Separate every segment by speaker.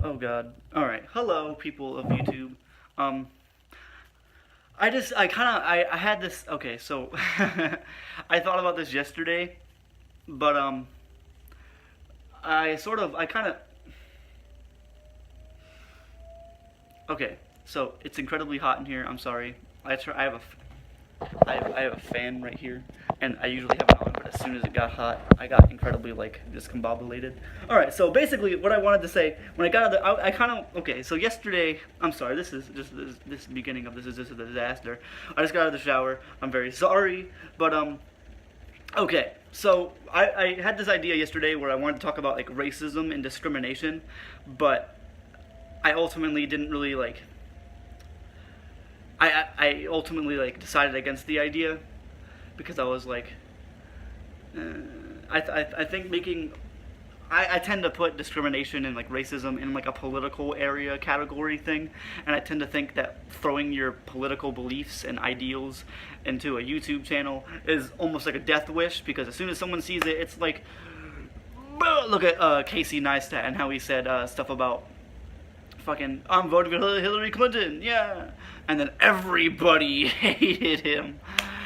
Speaker 1: Oh God. All right. Hello, people of YouTube. Um, I had this. Okay, so I thought about this yesterday, but I kind of. Okay, so it's incredibly hot in here. I'm sorry. I have I have a fan right here, and I usually have it on, but as soon as it got hot, I got incredibly like discombobulated. All right, so basically, what I wanted to say when I got out of the, I kind of okay. So yesterday, I'm sorry. This is just this beginning of this is just a disaster. I just got out of the shower. I'm very sorry, but okay. So I had this idea yesterday where I wanted to talk about like racism and discrimination, but I ultimately didn't really like I ultimately like decided against the idea because I was like, uh, I think making I tend to put discrimination and like racism in like a political area category thing, and I tend to think that throwing your political beliefs and ideals into a YouTube channel is almost like a death wish because as soon as someone sees it, it's like, look at Casey Neistat and how he said stuff about fucking I'm voting for Hillary Clinton, yeah, and then everybody hated him.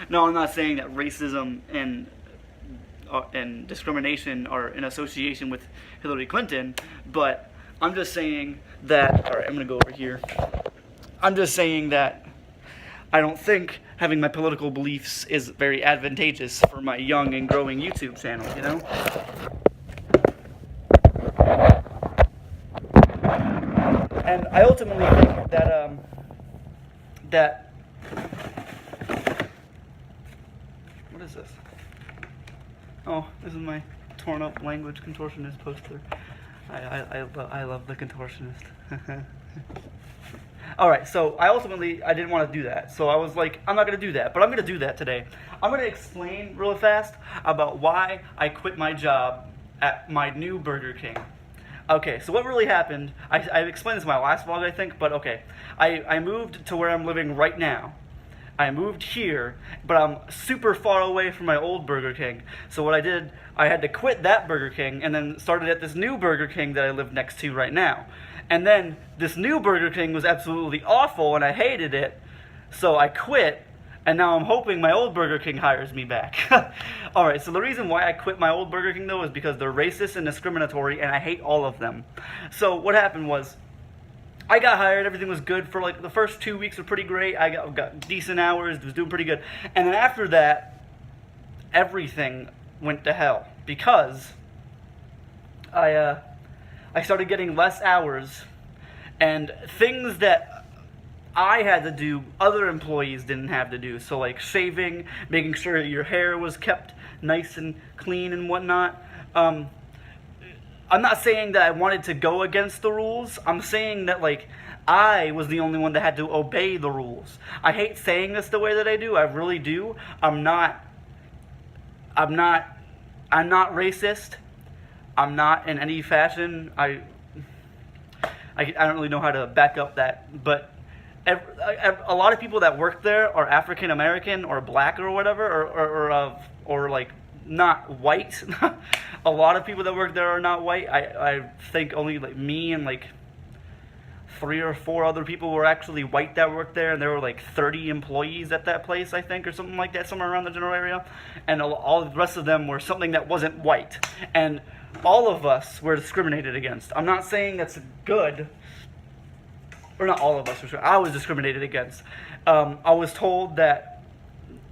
Speaker 1: No, I'm not saying that racism and discrimination are in association with Hillary Clinton, but I'm just saying that. All right, I'm gonna go over here. I'm just saying that I don't think having my political beliefs is very advantageous for my young and growing YouTube channel. You know. And I ultimately think that what is this? Oh, this is my torn up language contortionist poster. I love the contortionist. Alright, so I didn't want to do that. So I was like, I'm not going to do that, but I'm going to do that today. I'm going to explain real fast about why I quit my job at my new Burger King. Okay, so what really happened, I explained this in my last vlog, I think, but okay. I moved to where I'm living right now. I moved here, but I'm super far away from my old Burger King. So what I did, I had to quit that Burger King and then started at this new Burger King that I live next to right now. And then this new Burger King was absolutely awful and I hated it, so I quit. And now I'm hoping my old Burger King hires me back. Alright, so the reason why I quit my old Burger King though is because they're racist and discriminatory and I hate all of them. So what happened was, I got hired, everything was good for like the first 2 weeks were pretty great, I got decent hours, was doing pretty good. And then after that, everything went to hell because I started getting less hours and things that I had to do, other employees didn't have to do. So like shaving, making sure your hair was kept nice and clean and whatnot. I'm not saying that I wanted to go against the rules. I'm saying that like I was the only one that had to obey the rules. I hate saying this the way that I do. I really do. I'm not racist. I'm not in any fashion. I don't really know how to back up that, but a lot of people that work there are African American or black or whatever, or like not white. A lot of people that work there are not white. I think only like me and like 3 or 4 other people were actually white that worked there, and there were like 30 employees at that place, I think, or something like that, somewhere around the general area, and all the rest of them were something that wasn't white, and all of us were discriminated against. I'm not saying that's good. Or not all of us, I was discriminated against. I was told that,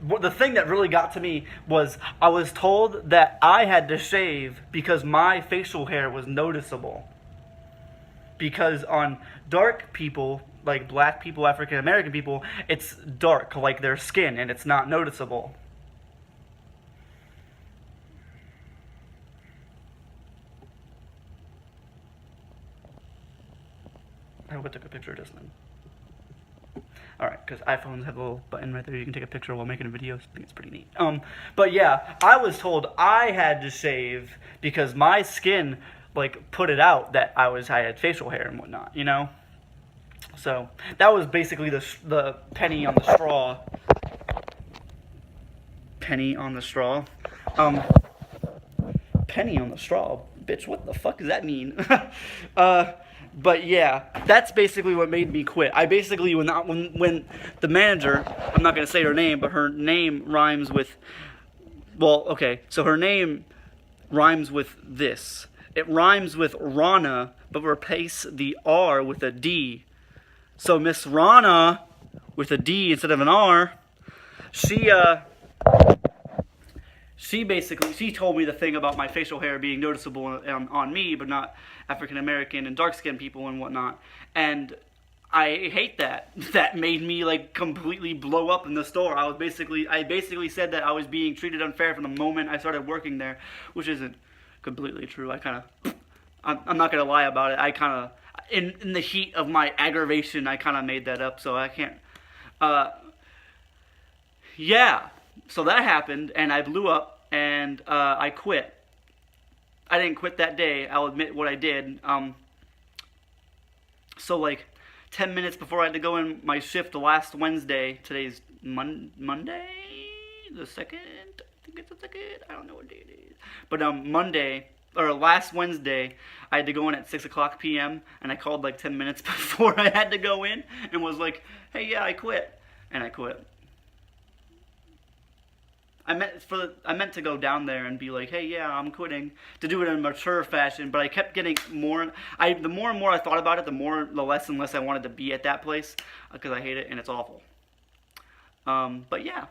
Speaker 1: the thing that really got to me was I was told that I had to shave because my facial hair was noticeable. Because on dark people, like black people, African American people, it's dark, like their skin, and it's not noticeable. I hope I took a picture just then. Alright, because iPhones have a little button right there you can take a picture while making a video. So I think it's pretty neat. But yeah, I was told I had to shave because my skin, like, put it out that I had facial hair and whatnot, you know? So, that was basically the penny on the straw. Penny on the straw. Penny on the straw, bitch, what the fuck does that mean? But yeah, that's basically what made me quit. I basically, when the manager, I'm not gonna say her name, but her name rhymes with, well, okay, so her name rhymes with this. It rhymes with Rana, but replace the R with a D. So Miss Rana, with a D instead of an R, she told me the thing about my facial hair being noticeable on me, but not African American and dark skinned people and whatnot. And I hate that. That made me like completely blow up in the store. I basically said that I was being treated unfair from the moment I started working there, which isn't completely true. I'm not gonna lie about it. I kind of, in the heat of my aggravation, I kind of made that up. So I can't. Yeah. So that happened, and I blew up, and I quit. I didn't quit that day. I'll admit what I did. So like 10 minutes before I had to go in my shift last Wednesday. Today's Monday, the 2nd. I think it's the 2nd. I don't know what day it is. But Monday, or last Wednesday, I had to go in at 6 o'clock p.m. and I called like 10 minutes before I had to go in and was like, "Hey, yeah, I quit," and I quit. I meant to go down there and be like, "Hey, yeah, I'm quitting," to do it in a mature fashion, but I kept getting more. The more and more I thought about it, the less and less I wanted to be at that place because I hate it and it's awful. But yeah.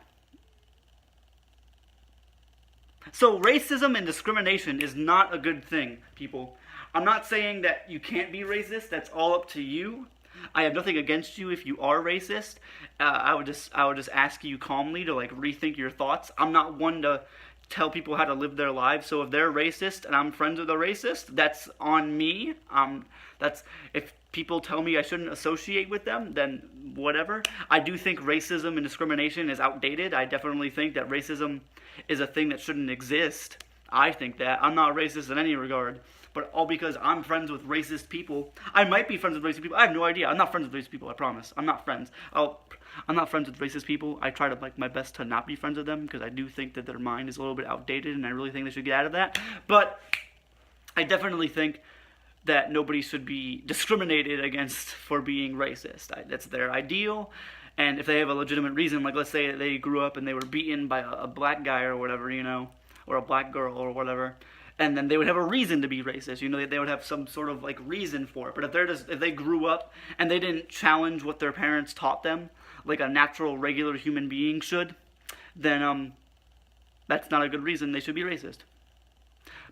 Speaker 1: So racism and discrimination is not a good thing, people. I'm not saying that you can't be racist. That's all up to you. I have nothing against you if you are racist. I would just ask you calmly to like rethink your thoughts. I'm not one to tell people how to live their lives. So if they're racist and I'm friends with a racist, that's on me. That's if people tell me I shouldn't associate with them, then whatever. I do think racism and discrimination is outdated. I definitely think that racism is a thing that shouldn't exist. I think that. I'm not racist in any regard. But all because I'm friends with racist people. I might be friends with racist people. I have no idea. I'm not friends with racist people, I promise. I'm not friends. I'm not friends with racist people. I try to like my best to not be friends with them because I do think that their mind is a little bit outdated and I really think they should get out of that. But I definitely think that nobody should be discriminated against for being racist. That's their ideal. And if they have a legitimate reason, like let's say they grew up and they were beaten by a black guy or whatever, you know, or a black girl or whatever, and then they would have a reason to be racist. You know, they would have some sort of like reason for it. But if they grew up and they didn't challenge what their parents taught them, like a natural, regular human being should, then that's not a good reason they should be racist.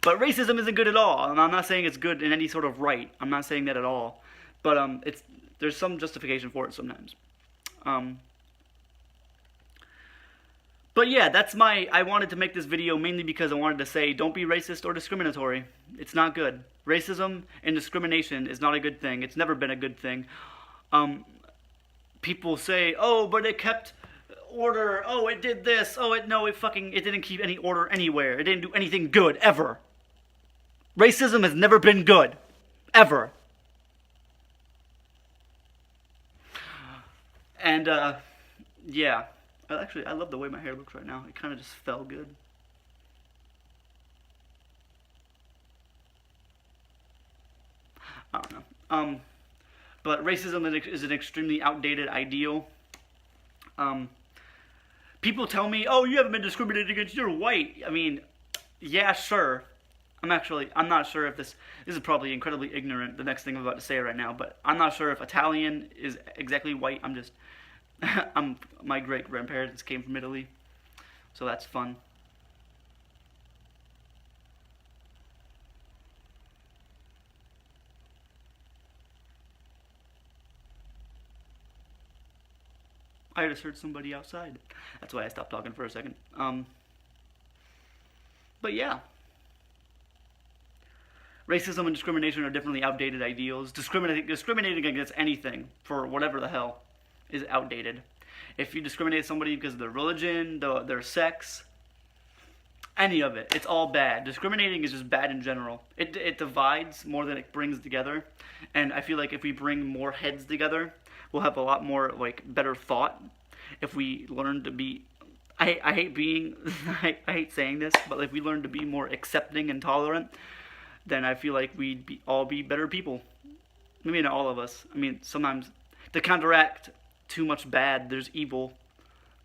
Speaker 1: But racism isn't good at all. And I'm not saying it's good in any sort of right. I'm not saying that at all. But there's some justification for it sometimes. But yeah, I wanted to make this video mainly because I wanted to say don't be racist or discriminatory. It's not good. Racism and discrimination is not a good thing. It's never been a good thing. People say, "Oh, but it kept order. Oh, it did this. Oh, it didn't keep any order anywhere. It didn't do anything good ever." Racism has never been good. Ever. And yeah. Actually, I love the way my hair looks right now. It kind of just fell good. I don't know. But racism is an extremely outdated ideal. People tell me, "Oh, you haven't been discriminated against. You're white." I mean, yeah, sure. I'm not sure if this is probably incredibly ignorant, the next thing I'm about to say right now, but I'm not sure if Italian is exactly white. My great-grandparents came from Italy, so that's fun. I just heard somebody outside. That's why I stopped talking for a second. But yeah. Racism and discrimination are definitely outdated ideals. Discriminating against anything, for whatever the hell, is outdated. If you discriminate somebody because of their religion, their sex, any of it, it's all bad. Discriminating is just bad in general. It divides more than it brings together. And I feel like if we bring more heads together, we'll have a lot more like better thought. If we learn to be, I hate saying this, but if we learn to be more accepting and tolerant, then I feel like we'd all be better people. maybe not all of us. I mean, sometimes to counteract too much bad, there's evil,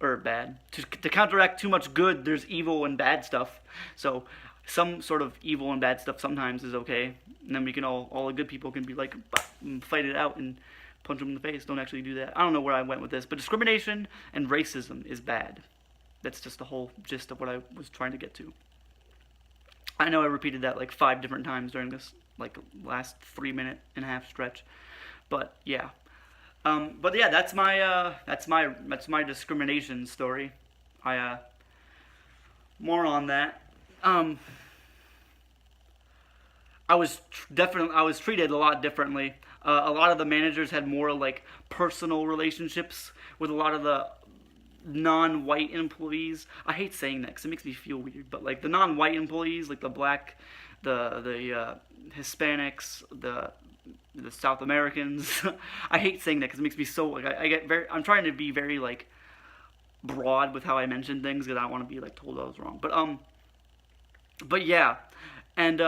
Speaker 1: or bad. To counteract too much good, there's evil and bad stuff. So some sort of evil and bad stuff sometimes is okay, and then we can all the good people can be like, fight it out and punch them in the face. Don't actually do that. I don't know where I went with this, but discrimination and racism is bad. That's just the whole gist of what I was trying to get to. I know I repeated that like 5 different times during this like last 3-minute and a half stretch, but yeah. But yeah, that's my discrimination story. More on that. I was treated a lot differently. A lot of the managers had more like personal relationships with a lot of the non-white employees. I hate saying that because it makes me feel weird, but like the non-white employees, like the black, the Hispanics, the South Americans. I hate saying that because it makes me so like I'm trying to be very like broad with how I mention things because I don't want to be like told I was wrong. But yeah, and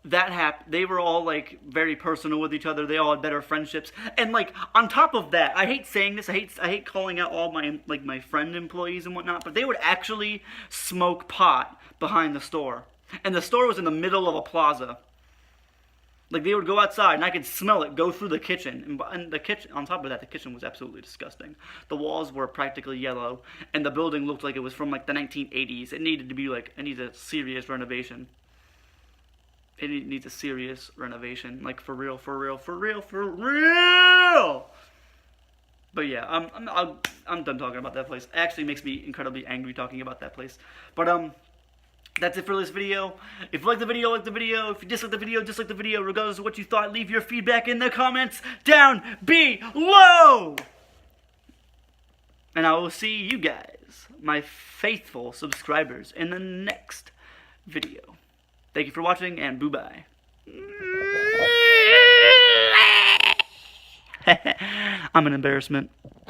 Speaker 1: that happened. They were all like very personal with each other. They all had better friendships, and like on top of that, I hate saying this. I hate calling out all my friend employees and whatnot, but they would actually smoke pot behind the store, and the store was in the middle of a plaza. Like they would go outside, and I could smell it go through the kitchen, and the kitchen. On top of that, the kitchen was absolutely disgusting. The walls were practically yellow, and the building looked like it was from like the 1980s. It needed a serious renovation. It needs a serious renovation, like for real. But yeah, I'm done talking about that place. It actually makes me incredibly angry talking about that place. But that's it for this video. If you like the video, like the video. If you dislike the video, dislike the video. Regardless of what you thought, leave your feedback in the comments down below. And I will see you guys, my faithful subscribers, in the next video. Thank you for watching, and boo-bye. I'm an embarrassment.